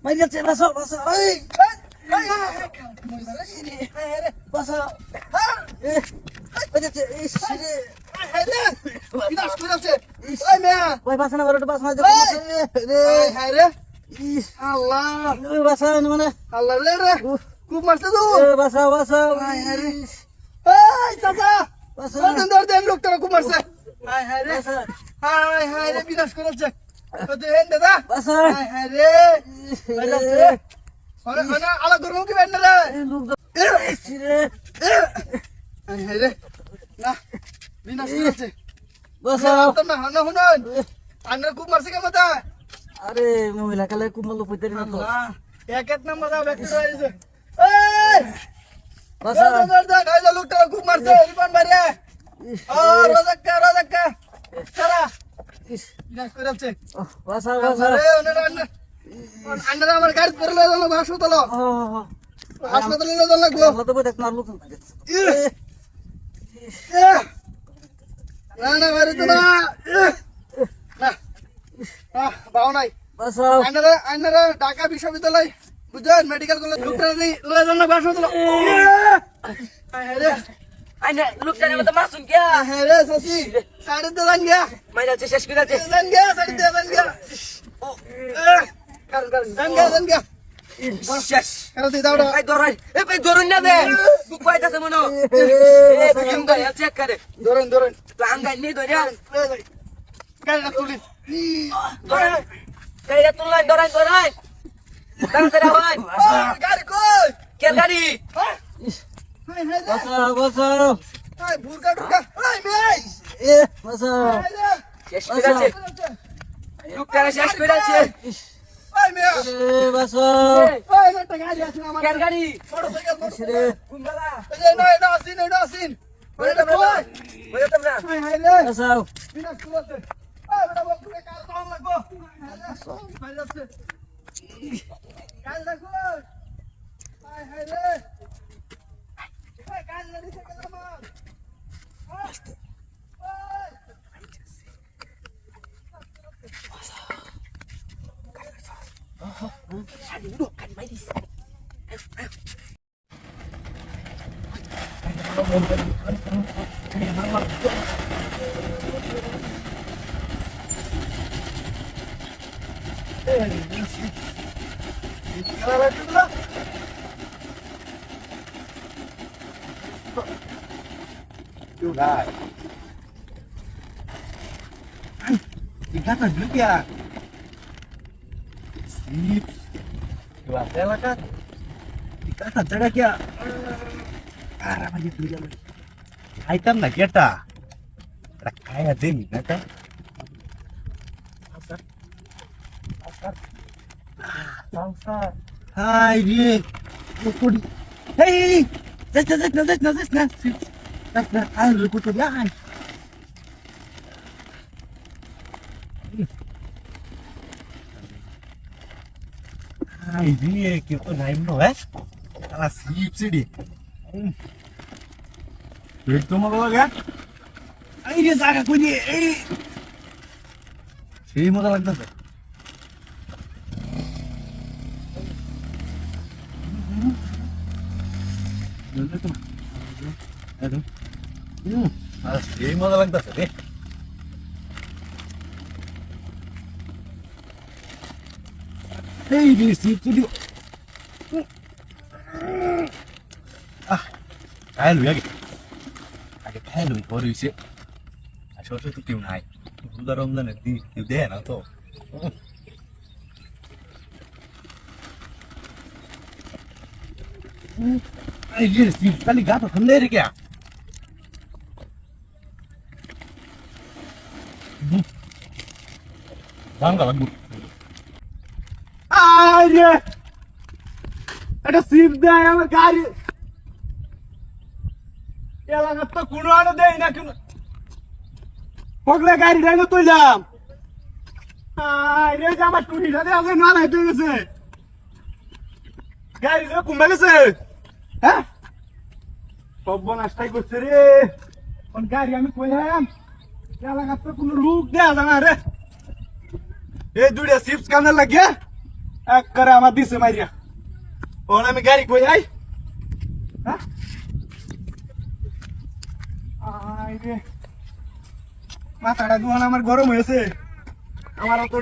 মারি যাচ্ছে বাসাও বাসাও বাসাও ভাই বাসা না বড় বাসা রে আল্লাহ বাসা মানে আল্লাহ রে খুব মারছে তো বাসাও বাসাও এই চাচা ধর দেন লোকটা খুব মারছে হায় হায় রে হায় হায় রে বিনাশ করেছে তো দেন দাদা বাসা হায় হায় রে আরে আনা আলা গরম কি বেন রে হায় হায় রে না বিনাশ করেছে বাসাও তো না না শুনুন আন্নার খুব মারছে কেমন তা আরে মহিলা কালে কুমল পইতারি না তো এক নাম্বার দাও ব্যক্তি রয়েছে এই বাসা ধর এই লোকটা খুব মারছে রিপন ভাই রে ও রাজাক্কা সারা বিনাশ করেছে বাসা বাসা আরে আন্নার আমার গাড়ি করে লয়ে যাও হাসপাতালে হাসপাতালে লয়ে যাও লাগবো আল্লাহ তো বই দেখ না লোক না না মারি তো না না বাও নাই বাসাও আন্নারা ঢাকা বিশ্ববিদ্যালয় বুঝছেন মেডিকেল কলেজ ডক্টর লয়ে যাও না হাসপাতালে আইনা লোকটার মতো মাসুম কে হ্যাঁ রে সসি সাড়ে দে জান গিয়া মাইরা শেষ করে আছে জান গিয়া সাড়ে দে জান গিয়া জান গিয়া শেষ কারো দি দাও ভাই ধরাই এ ভাই ধরুন না দে বুক পাইতাছে মনো এ বিমগা চেক করে ধরেন টাঙ্গাই নি ধরিয়া গাড়িটা তুলি ধরাই কাইরা তুলাই ধরাই তাড়াতাড়ি হয় গাড়ি কই কে গাড়ি হাই হাই বাসাও বাসাও হাই ভুরকা ঢুকা হাই মেই এ বাসাও শেষ করে আছে লোকটা শেষ করে আছে হাই মেয়া এ বাসাও হাই একটা গাড়ি আছে আমার কে গাড়ি মোটরসাইকেল রে কুমড়া এই নয় না আসিন ওইটা কই বলে তোমরা হাই হাই রে বাসাও বিনা কুলাতে এই বড় বড় কার দাও লাগো হাই যাচ্ছে কাল দেখো হাই হাই রে কাল লাগি থেকে আমার আস্তে Ikan dulu ya. Sip. Dua tela kan. Ikan jaga क्या आरा म्हणजे तुझ्या आयटम ना गेटा काय आहे ना का हाय रे कोडी हे ना हाय रे कोडी हाय हाय रे किती नाही no ala sip sih di. Itu mau bawa kan? Ini dia saga kunyi. Sih mau kalah tuh. Dulu tuh. Aduh. Sih mau kalah tuh deh. Hei di sip sih di. Cái lưỡi kìa, cái lưỡi có đi xí, số tôi tiêu này, chúng ta đông lên là đi tiêu đẻ nó thôi. Ai đi xí, cái lưỡi gạt vào thân lên đấy kìa. Đang cả bạn bụt. Ai đi? Ada sim dah yang kari. এলাকার তো কোনো আলো দেয় না কেন পগলা গাড়ি ডাইলো তুইলাম আরে যে আমার টুনি সাথে আছে না নাই তুই গেছে গাড়ি রে কুম্বা গেছে হ্যাঁ সব বনাসটাই করছে রে কোন গাড়ি আমি কইলাম এলাকার তো কোনো লোক দেয়া জানা রে এই দুইটা চিপস কামড়ে লাগিয়া এক করে আমার দিছে মাইরিয়া ওখানে আমি গাড়ি কই আই হ্যাঁ আই রে মাথাটা দুহান আমার গরম হয়েছে আমার অত